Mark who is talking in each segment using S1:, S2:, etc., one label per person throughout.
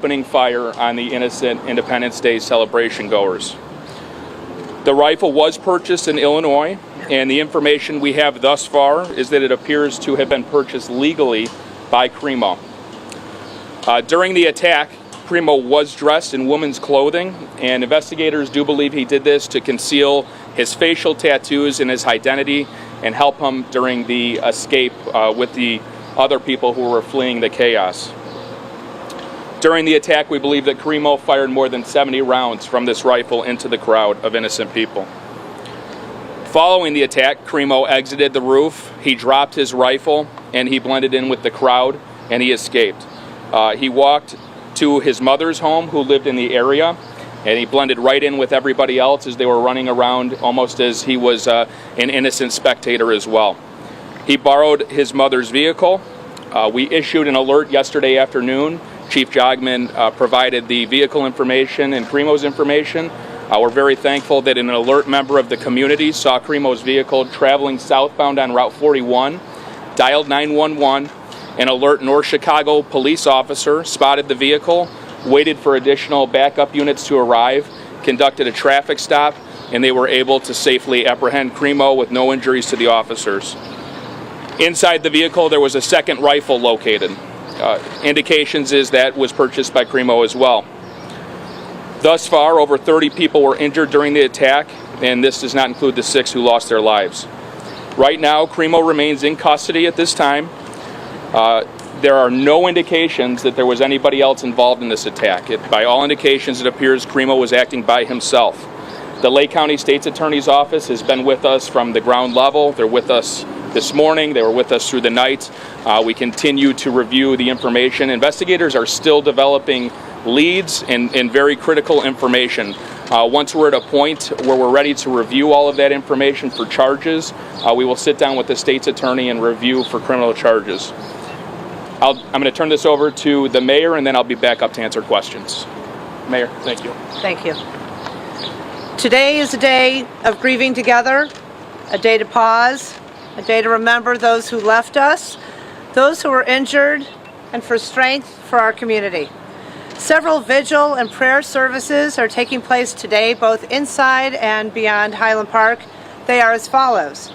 S1: opening fire on the innocent Independence Day celebration goers. The rifle was purchased in Illinois, and the information we have thus far is that it appears to have been purchased legally by Cremo. During the attack, Cremo was dressed in women's clothing, and investigators do believe he did this to conceal his facial tattoos and his identity and help him during the escape with the other people who were fleeing the chaos. During the attack, we believe that Cremo fired more than 70 rounds from this rifle into the crowd of innocent people. Following the attack, Cremo exited the roof, he dropped his rifle, and he blended in with the crowd, and he escaped. He walked to his mother's home, who lived in the area, and he blended right in with everybody else as they were running around, almost as he was an innocent spectator as well. He borrowed his mother's vehicle. We issued an alert yesterday afternoon. Chief Jogman provided the vehicle information and Cremo's information. We're very thankful that an alert member of the community saw Cremo's vehicle traveling southbound on Route 41, dialed 911. An alert North Chicago police officer spotted the vehicle, waited for additional backup units to arrive, conducted a traffic stop, and they were able to safely apprehend Cremo with no injuries to the officers. Inside the vehicle, there was a second rifle located. Indications is that was purchased by Cremo as well. Thus far, over 30 people were injured during the attack, and this does not include the 6 who lost their lives. Right now, Cremo remains in custody at this time. There are no indications that there was anybody else involved in this attack. By all indications, it appears Cremo was acting by himself. The Lake County State's Attorney's Office has been with us from the ground level. They're with us this morning. They were with us through the night. We continue to review the information. Investigators are still developing leads and very critical information. Once we're at a point where we're ready to review all of that information for charges, we will sit down with the state's attorney and review for criminal charges. I'm going to turn this over to the mayor, and then I'll be back up to answer questions. Mayor, thank you.
S2: Thank you. Today is a day of grieving together, a day to pause, a day to remember those who left us, those who were injured, and for strength for our community. Several vigil and prayer services are taking place today, both inside and beyond Highland Park. They are as follows.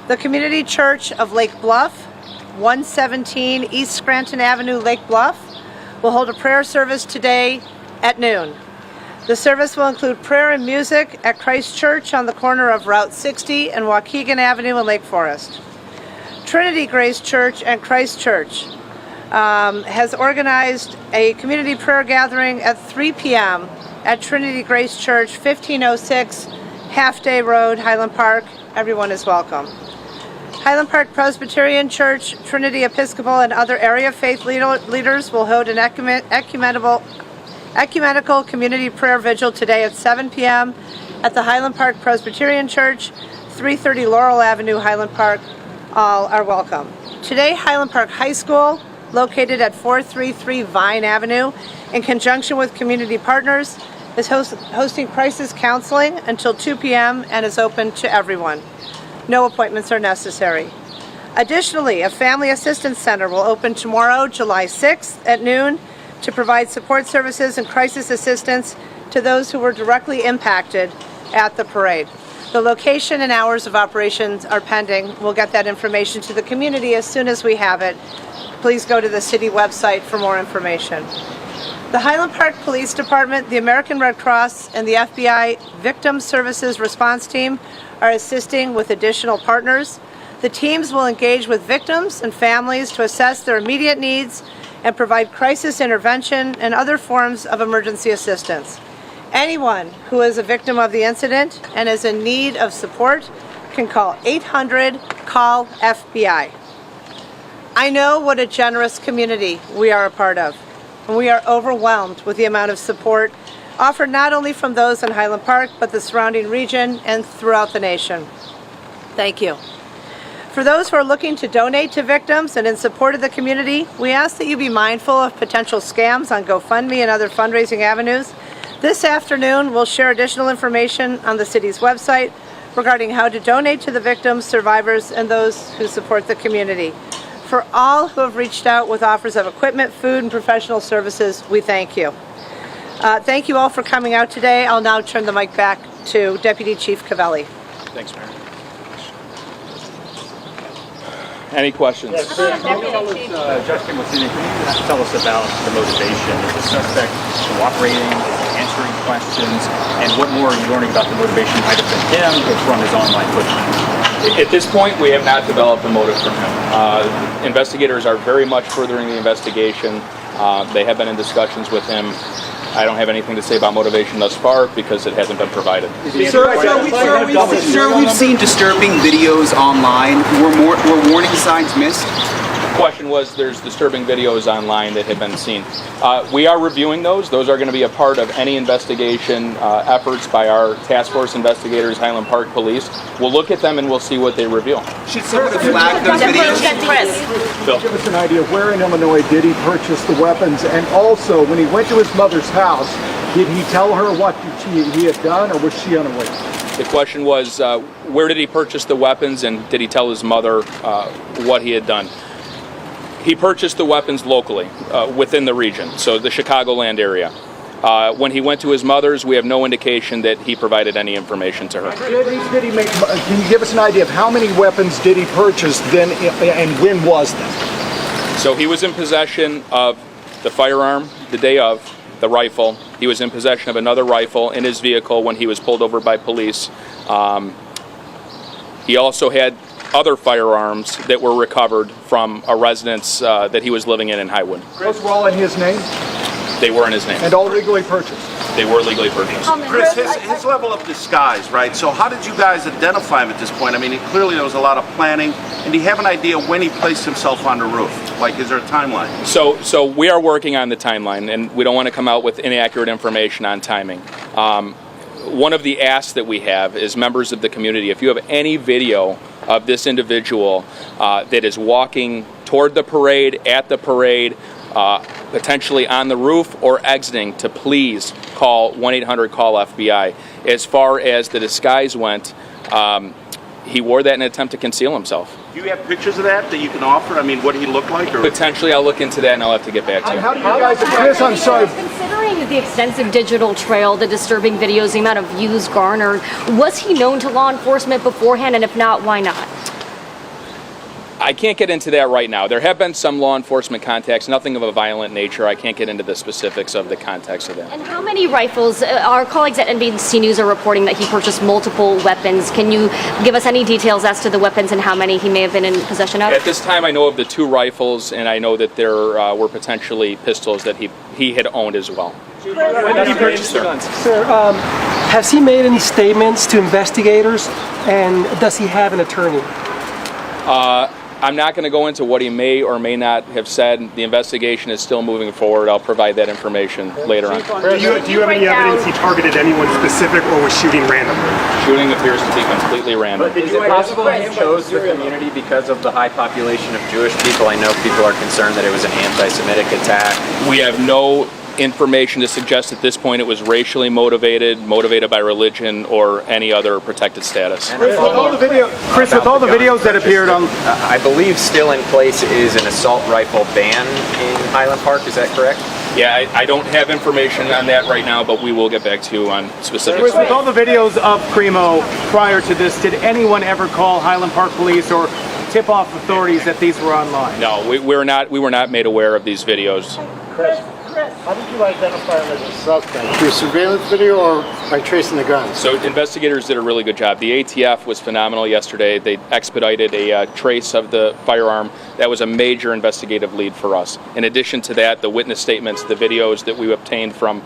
S2: The Community Church of Lake Bluff, 117 East Scranton Avenue, Lake Bluff, will hold a prayer service today at noon. The service will include prayer and music at Christ Church on the corner of Route 60 and Waukegan Avenue in Lake Forest. Trinity Grace Church and Christ Church has organized a community prayer gathering at 3 p.m. at Trinity Grace Church, 1506 Half Day Road, Highland Park. Everyone is welcome. Highland Park Presbyterian Church, Trinity Episcopal, and other area faith leaders will hold an ecumenical community prayer vigil today at 7 p.m. at the Highland Park Presbyterian Church, 330 Laurel Avenue, Highland Park. All are welcome. Today, Highland Park High School, located at 433 Vine Avenue, in conjunction with community partners, is hosting crisis counseling until 2 p.m. and is open to everyone. No appointments are necessary. Additionally, a Family Assistance Center will open tomorrow, July 6th at noon to provide support services and crisis assistance to those who were directly impacted at the parade. The location and hours of operations are pending. We'll get that information to the community as soon as we have it. Please go to the city website for more information. The Highland Park Police Department, the American Red Cross, and the FBI Victim Services Response Team are assisting with additional partners. The teams will engage with victims and families to assess their immediate needs and provide crisis intervention and other forms of emergency assistance. Anyone who is a victim of the incident and is in need of support can call 800-CALL-FBI. I know what a generous community we are a part of, and we are overwhelmed with the amount of support offered not only from those in Highland Park, but the surrounding region and throughout the nation. Thank you. For those who are looking to donate to victims and in support of the community, we ask that you be mindful of potential scams on GoFundMe and other fundraising avenues. This afternoon, we'll share additional information on the city's website regarding how to donate to the victims, survivors, and those who support the community. For all who have reached out with offers of equipment, food, and professional services, we thank you. Thank you all for coming out today. I'll now turn the mic back to Deputy Chief Cavelli.
S1: Thanks, Mayor. Any questions?
S3: Yes, Judge Kim was in. Can you tell us about the motivation? Is the suspect cooperating, answering questions, and what more are you learning about the motivation might have been him or from his online footprint?
S1: At this point, we have not developed a motive from him. Investigators are very much furthering the investigation. They have been in discussions with him. I don't have anything to say about motivation thus far because it hasn't been provided.
S4: Sir, we've seen disturbing videos online. Were warning signs missed?
S1: The question was, there's disturbing videos online that have been seen. We are reviewing those. Those are going to be a part of any investigation efforts by our task force investigators, Highland Park Police. We'll look at them and we'll see what they reveal.
S4: Should someone flag those videos?
S1: Bill.
S5: Give us an idea of where in Illinois did he purchase the weapons, and also when he went to his mother's house, did he tell her what he had done, or was she unaware?
S1: The question was, where did he purchase the weapons, and did he tell his mother what he had done? He purchased the weapons locally, within the region, so the Chicagoland area. When he went to his mother's, we have no indication that he provided any information to her.
S5: Did he make? Can you give us an idea of how many weapons did he purchase then, and when was that?
S1: So he was in possession of the firearm the day of, the rifle. He was in possession of another rifle in his vehicle when he was pulled over by police. He also had other firearms that were recovered from a residence that he was living in Highwood.
S5: Those were all in his name?
S1: They were in his name.
S5: And all legally purchased?
S1: They were legally purchased.
S6: Chris, his level of disguise, right? So how did you guys identify him at this point? I mean, clearly there was a lot of planning. And do you have an idea when he placed himself on the roof? Like, is there a timeline?
S1: So we are working on the timeline, and we don't want to come out with inaccurate information on timing. One of the asks that we have is members of the community, if you have any video of this individual that is walking toward the parade, at the parade, potentially on the roof or exiting, to please call 1-800-CALL-FBI. As far as the disguise went, he wore that in an attempt to conceal himself.
S6: Do you have pictures of that you can offer? I mean, what he looked like? Or?
S1: Potentially, I'll look into that and I'll have to get back to you.
S5: How do you guys, Chris, I'm sorry.
S7: Considering the extensive digital trail, the disturbing videos, the amount of views garnered, was he known to law enforcement beforehand? And if not, why not?
S1: I can't get into that right now. There have been some law enforcement contacts, nothing of a violent nature. I can't get into the specifics of the context of that.
S7: And how many rifles? Our colleagues at NBC News are reporting that he purchased multiple weapons. Can you give us any details as to the weapons and how many he may have been in possession of?
S1: At this time, I know of the 2 rifles, and I know that there were potentially pistols that he had owned as well.
S8: When did he purchase the guns? Sir, has he made any statements to investigators, and does he have an attorney?
S1: I'm not going to go into what he may or may not have said. The investigation is still moving forward. I'll provide that information later on.
S3: Do you have any evidence he targeted anyone specific or was shooting randomly?
S1: Shooting appears to be completely random.
S9: Is it possible he chose the community because of the high population of Jewish people? I know people are concerned that it was an anti-Semitic attack.
S1: We have no information to suggest at this point it was racially motivated by religion, or any other protected status.
S3: Chris, with all the videos that appeared on...
S9: I believe still in place is an assault rifle ban in Highland Park, is that correct?
S1: Yeah, I don't have information on that right now, but we will get back to you on specifics.
S3: With all the videos of Primo prior to this, did anyone ever call Highland Park Police or tip off authorities that these were online?
S1: No, we were not made aware of these videos.
S10: Chris, how did you identify him as a suspect? Through surveillance video or by tracing the guns?
S1: So investigators did a really good job. The ATF was phenomenal yesterday. They expedited a trace of the firearm. That was a major investigative lead for us. In addition to that, the witness statements, the videos that we obtained from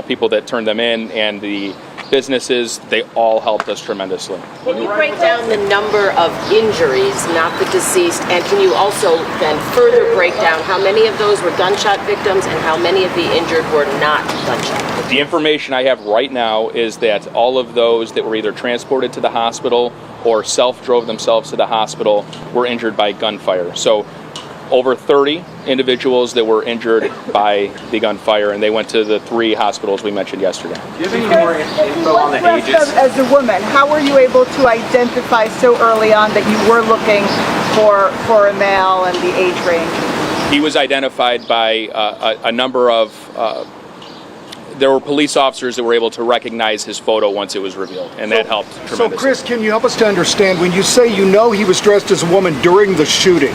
S1: people that turned them in, and the businesses, they all helped us tremendously.
S11: Can you break down the number of injuries, not the deceased, and can you also then further break down how many of those were gunshot victims and how many of the injured were not gunshot?
S1: The information I have right now is that all of those that were either transported to the hospital or self-drove themselves to the hospital were injured by gunfire. So over 30 individuals that were injured by the gunfire, and they went to the 3 hospitals we mentioned yesterday.
S9: Do you have any more info on the ages?
S12: As a woman, how were you able to identify so early on that you were looking for a male and the age range?
S1: He was identified by a number of, there were police officers that were able to recognize his photo once it was revealed, and that helped tremendously.
S5: So Chris, can you help us to understand, when you say you know he was dressed as a woman during the shooting,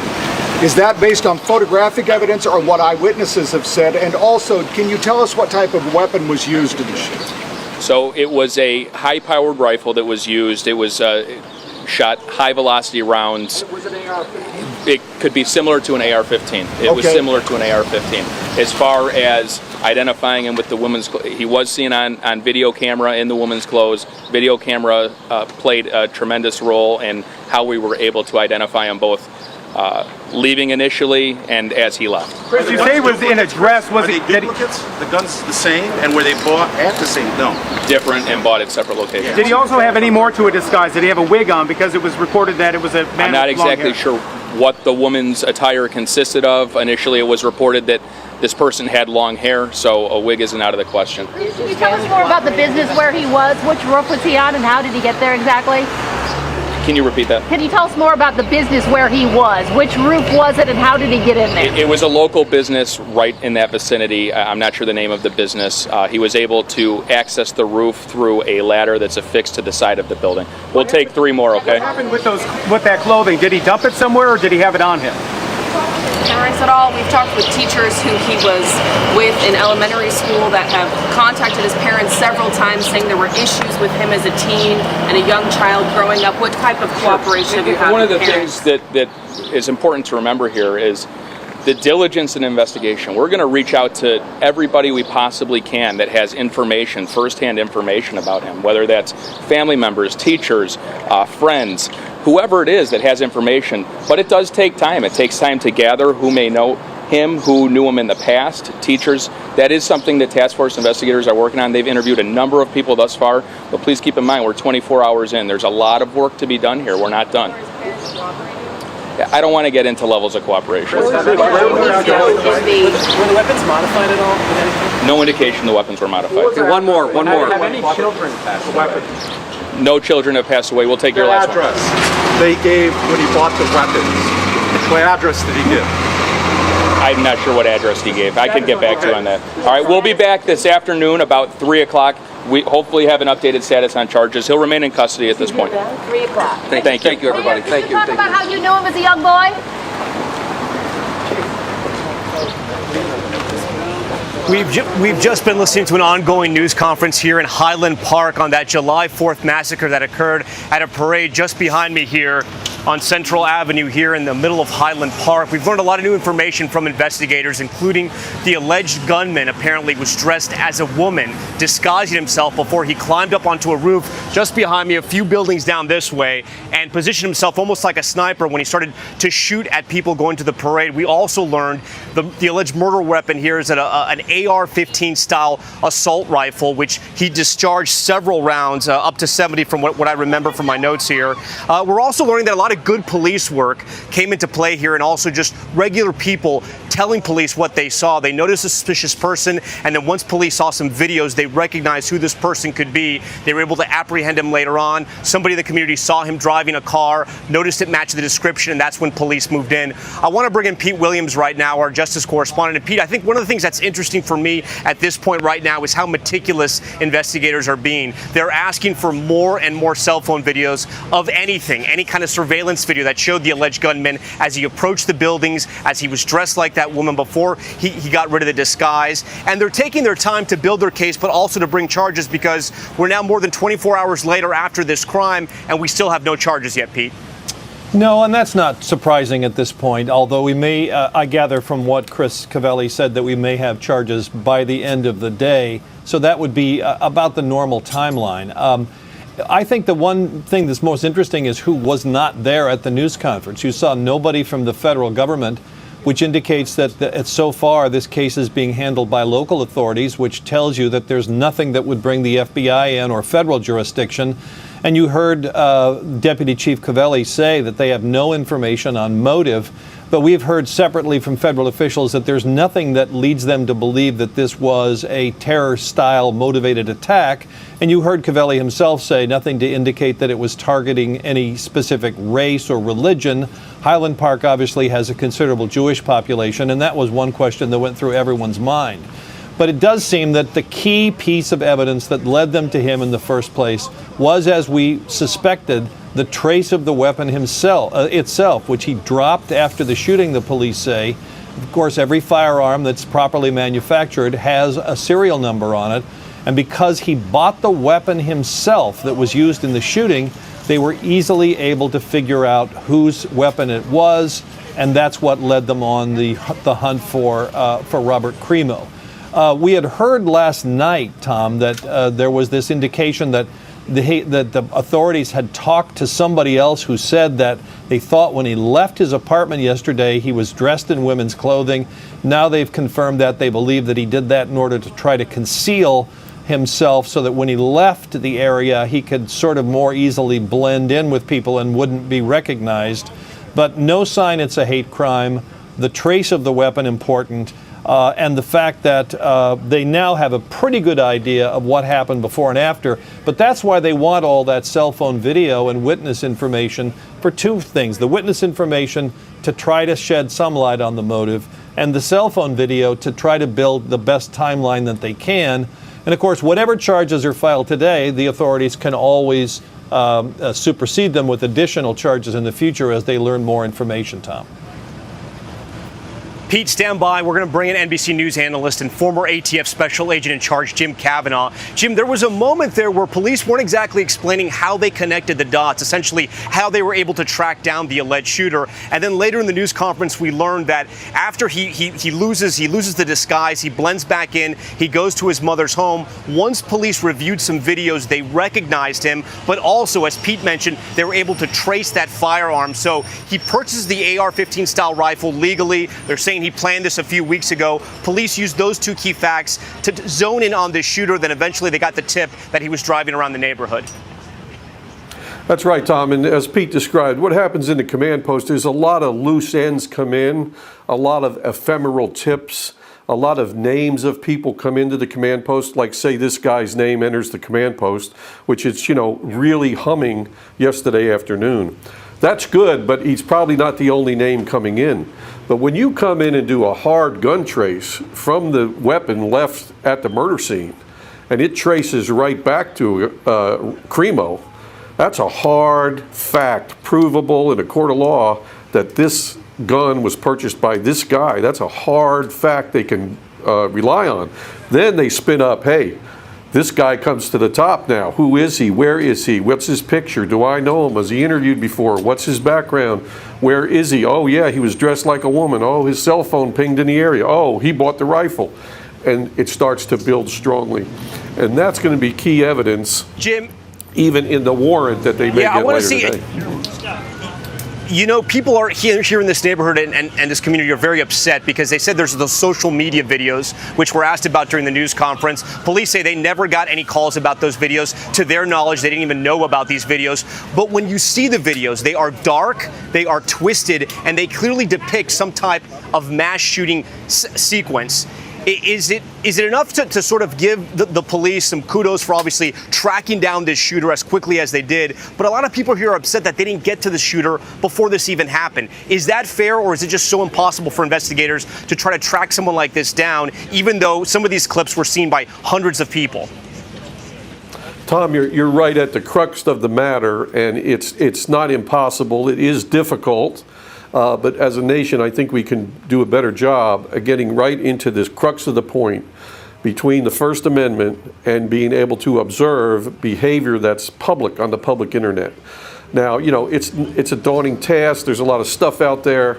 S5: is that based on photographic evidence or what eyewitnesses have said? And also, can you tell us what type of weapon was used in the shooting?
S1: So it was a high-powered rifle that was used. It was shot high-velocity rounds.
S5: Was it an AR-15?
S1: It could be similar to an AR-15. It was similar to an AR-15. As far as identifying him with the woman's clothes, he was seen on video camera in the woman's clothes. Video camera played a tremendous role in how we were able to identify him both leaving initially and as he left.
S3: Chris, you say it was in a dress. Was it
S6: duplicates? The gun's the same, and were they bought at the same? No.
S1: Different and bought at separate locations.
S3: Did he also have any more to a disguise? Did he have a wig on? Because it was reported that it was a man
S1: I'm not
S3: with long
S1: exactly
S3: hair.
S1: sure what the woman's attire consisted of. Initially, it was reported that this person had long hair, so a wig isn't out of the question.
S12: Can you tell us more about the business where he was? Which roof was he on, and how did he get there exactly?
S1: Can you repeat that?
S12: Can you tell us more about the business where he was? Which roof was it, and how did he get in there?
S1: It was a local business right in that vicinity. I'm not sure the name of the business. He was able to access the roof through a ladder that's affixed to the side of the building. We'll take 3 more, okay?
S3: What happened with that clothing? Did he dump it somewhere, or did he have it on him?
S13: Parents at all. We've talked with teachers who he was with in elementary school that have contacted his parents several times saying there were issues with him as a teen and a young child growing up. What type of cooperation have you had
S1: One of
S13: with
S1: the
S13: parents?
S1: things that is important to remember here is the diligence and investigation. We're going to reach out to everybody we possibly can that has information, firsthand information about him, whether that's family members, teachers, friends, whoever it is that has information. But it does take time. It takes time to gather who may know him, who knew him in the past, teachers. That is something that task force investigators are working on. They've interviewed a number of people thus far, but please keep in mind we're 24 hours in. There's a lot of work to be done here. We're not done. I don't want to get into levels of cooperation.
S9: Were the weapons modified at all?
S1: No indication the weapons were modified.
S9: One more.
S3: Have any children passed away?
S1: No children have passed away. We'll take your last one.
S5: They gave when he bought the weapons. What address did he give?
S1: I'm not sure what address he gave. I can get back to you on that. All right, we'll be back this afternoon about 3 o'clock. We hopefully have an updated status on charges. He'll remain in custody at this point.
S12: 3 o'clock.
S1: Thank you.
S9: Thank you, everybody. Thank you.
S12: Talk about how you knew him as a young boy.
S14: We've just been listening to an ongoing news conference here in Highland Park on that July 4th massacre that occurred at a parade just behind me here on Central Avenue here in the middle of Highland Park. We've learned a lot of new information from investigators, including the alleged gunman apparently was dressed as a woman, disguising himself before he climbed up onto a roof just behind me, a few buildings down this way, and positioned himself almost like a sniper when he started to shoot at people going to the parade. We also learned the alleged murder weapon here is an AR-15 style assault rifle, which he discharged several rounds, up to 70 from what I remember from my notes here. We're also learning that a lot of good police work came into play here, and also just regular people telling police what they saw. They noticed a suspicious person, and then once police saw some videos, they recognized who this person could be. They were able to apprehend him later on. Somebody in the community saw him driving a car, noticed it matched the description, and that's when police moved in. I want to bring in Pete Williams right now, our justice correspondent. And Pete, I think one of the things that's interesting for me at this point right now is how meticulous investigators are being. They're asking for more and more cell phone videos of anything, any kind of surveillance video that showed the alleged gunman as he approached the buildings, as he was dressed like that woman before he got rid of the disguise. And they're taking their time to build their case, but also to bring charges, because we're now more than 24 hours later after this crime, and we still have no charges yet, Pete.
S15: No, and that's not surprising at this point, although we may, I gather from what Chris Cavelli said, that we may have charges by the end of the day. So that would be about the normal timeline. I think the one thing that's most interesting is who was not there at the news conference. You saw nobody from the federal government, which indicates that so far this case is being handled by local authorities, which tells you that there's nothing that would bring the FBI in or federal jurisdiction. And you heard Deputy Chief Covelli say that they have no information on motive, but we've heard separately from federal officials that there's nothing that leads them to believe that this was a terror-style motivated attack. And you heard Covelli himself say nothing to indicate that it was targeting any specific race or religion. Highland Park obviously has a considerable Jewish population, and that was one question that went through everyone's mind. But it does seem that the key piece of evidence that led them to him in the first place was, as we suspected, the trace of the weapon itself, which he dropped after the shooting, the police say. Of course, every firearm that's properly manufactured has a serial number on it. And because he bought the weapon himself that was used in the shooting, they were easily able to figure out whose weapon it was, and that's what led them on the hunt for Robert Crimo. We had heard last night, Tom, that there was this indication that the authorities had talked to somebody else who said that they thought when he left his apartment yesterday he was dressed in women's clothing. Now they've confirmed that they believe that he did that in order to try to conceal himself so that when he left the area he could sort of more easily blend in with people and wouldn't be recognized. But no sign it's a hate crime. The trace of the weapon important. And the fact that they now have a pretty good idea of what happened before and after. But that's why they want all that cell phone video and witness information for two things. The witness information to try to shed some light on the motive, and the cell phone video to try to build the best timeline that they can. And of course, whatever charges are filed today, the authorities can always supersede them with additional charges in the future as they learn more information, Tom.
S14: Pete, stand by. We're going to bring in NBC News analyst and former ATF special agent in charge, Jim Kavanaugh. Jim, there was a moment there where police weren't exactly explaining how they connected the dots, essentially how they were able to track down the alleged shooter. And then later in the news conference, we learned that after he loses the disguise, he blends back in, he goes to his mother's home. Once police reviewed some videos, they recognized him, but also, as Pete mentioned, they were able to trace that firearm. So he purchases the AR-15 style rifle legally. They're saying he planned this a few weeks ago. Police used those two key facts to zone in on this shooter. Then eventually they got the tip that he was driving around the neighborhood.
S16: That's right, Tom. And as Pete described, what happens in the command post is a lot of loose ends come in, a lot of ephemeral tips, a lot of names of people come into the command post, like say this guy's name enters the command post, which is, really humming yesterday afternoon. That's good, but he's probably not the only name coming in. But when you come in and do a hard gun trace from the weapon left at the murder scene, and it traces right back to Crimo, that's a hard fact, provable in a court of law that this gun was purchased by this guy. That's a hard fact they can rely on. Then they spin up, hey, this guy comes to the top now. Who is he? Where is he? What's his picture? Do I know him? Was he interviewed before? What's his background? Where is he? Oh, yeah, he was dressed like a woman. Oh, his cell phone pinged in the area. Oh, he bought the rifle. And it starts to build strongly. And that's going to be key evidence,
S14: Jim,
S16: even in the warrant that they may get later today.
S14: People are here in this neighborhood and this community are very upset because they said there's those social media videos, which were asked about during the news conference. Police say they never got any calls about those videos. To their knowledge, they didn't even know about these videos. But when you see the videos, they are dark, they are twisted, and they clearly depict some type of mass shooting sequence. Is it enough to sort of give the police some kudos for obviously tracking down this shooter as quickly as they did? But a lot of people here are upset that they didn't get to the shooter before this even happened. Is that fair, or is it just so impossible for investigators to try to track someone like this down, even though some of these clips were seen by hundreds of people?
S16: Tom, you're right at the crux of the matter, and it's not impossible. It is difficult. But as a nation, I think we can do a better job at getting right into this crux of the point between the First Amendment and being able to observe behavior that's public on the public internet. Now, it's a daunting task. There's a lot of stuff out there.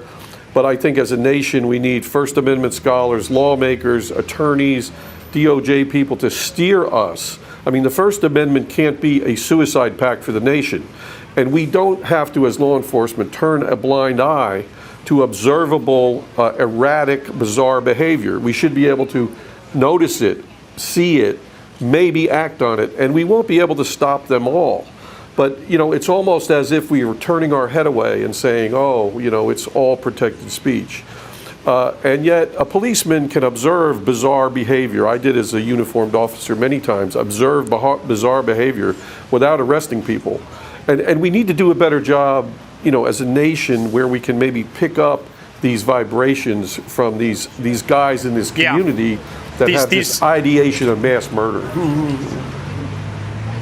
S16: But I think as a nation, we need First Amendment scholars, lawmakers, attorneys, DOJ people to steer us. I mean, the First Amendment can't be a suicide pact for the nation. And we don't have to, as law enforcement, turn a blind eye to observable, erratic, bizarre behavior. We should be able to notice it, see it, maybe act on it, and we won't be able to stop them all. But, it's almost as if we were turning our head away and saying, oh, it's all protected speech. And yet a policeman can observe bizarre behavior. I did as a uniformed officer many times, observe bizarre behavior without arresting people. And we need to do a better job, as a nation where we can maybe pick up these vibrations from these guys in this community that have this ideation of mass murder.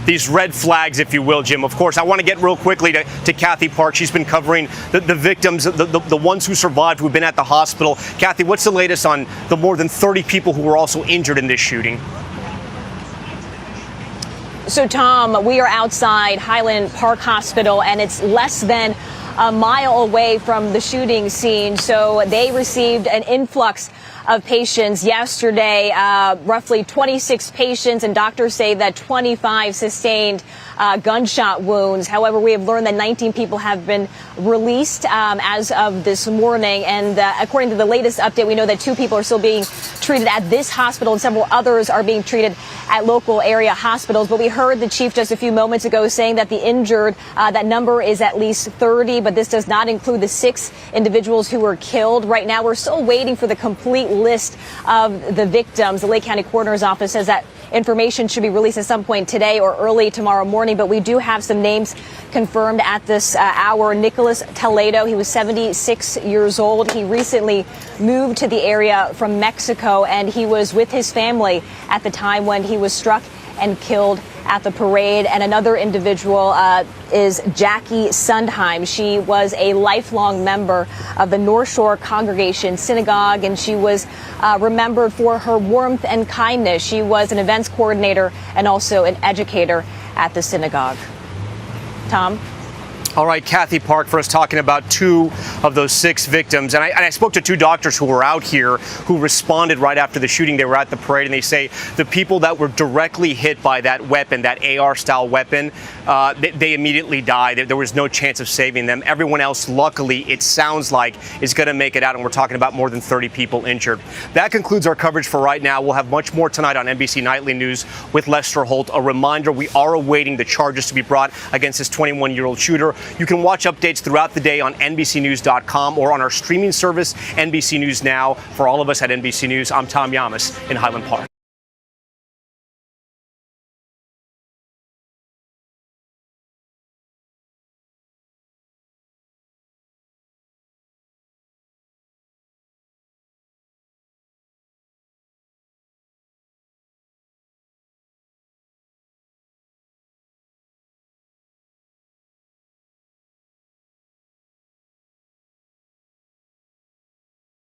S14: These red flags, if you will, Jim. Of course, I want to get real quickly to Kathy Park. She's been covering the victims, the ones who survived, who've been at the hospital. Kathy, what's the latest on the more than 30 people who were also injured in this shooting?
S17: So, Tom, we are outside Highland Park Hospital, and it's less than a mile away from the shooting scene. So they received an influx of patients yesterday, roughly 26 patients, and doctors say that 25 sustained gunshot wounds. However, we have learned that 19 people have been released as of this morning. And according to the latest update, we know that 2 people are still being treated at this hospital and several others are being treated at local area hospitals. But we heard the chief just a few moments ago saying that the injured, that number is at least 30, but this does not include the 6 individuals who were killed. Right now, we're still waiting for the complete list of the victims. The Lake County Coroner's Office says that information should be released at some point today or early tomorrow morning, but we do have some names confirmed at this hour. Nicholas Toledo, he was 76 years old. He recently moved to the area from Mexico, and he was with his family at the time when he was struck and killed at the parade. And another individual is Jackie Sundheim. She was a lifelong member of the North Shore Congregation Synagogue, and she was remembered for her warmth and kindness. She was an events coordinator and also an educator at the synagogue. Tom?
S14: All right, Kathy Park for us talking about 2 of those 6 victims. And I spoke to 2 doctors who were out here who responded right after the shooting. They were at the parade, and they say the people that were directly hit by that weapon, that AR-style weapon, they immediately died. There was no chance of saving them. Everyone else, luckily, it sounds like, is going to make it out, and we're talking about more than 30 people injured. That concludes our coverage for right now. We'll have much more tonight on NBC Nightly News with Lester Holt. A reminder, we are awaiting the charges to be brought against this 21-year-old shooter. You can watch updates throughout the day on NBCNews.com or on our streaming service, NBC News Now. For all of us at NBC News, I'm Tom Yamas in Highland Park.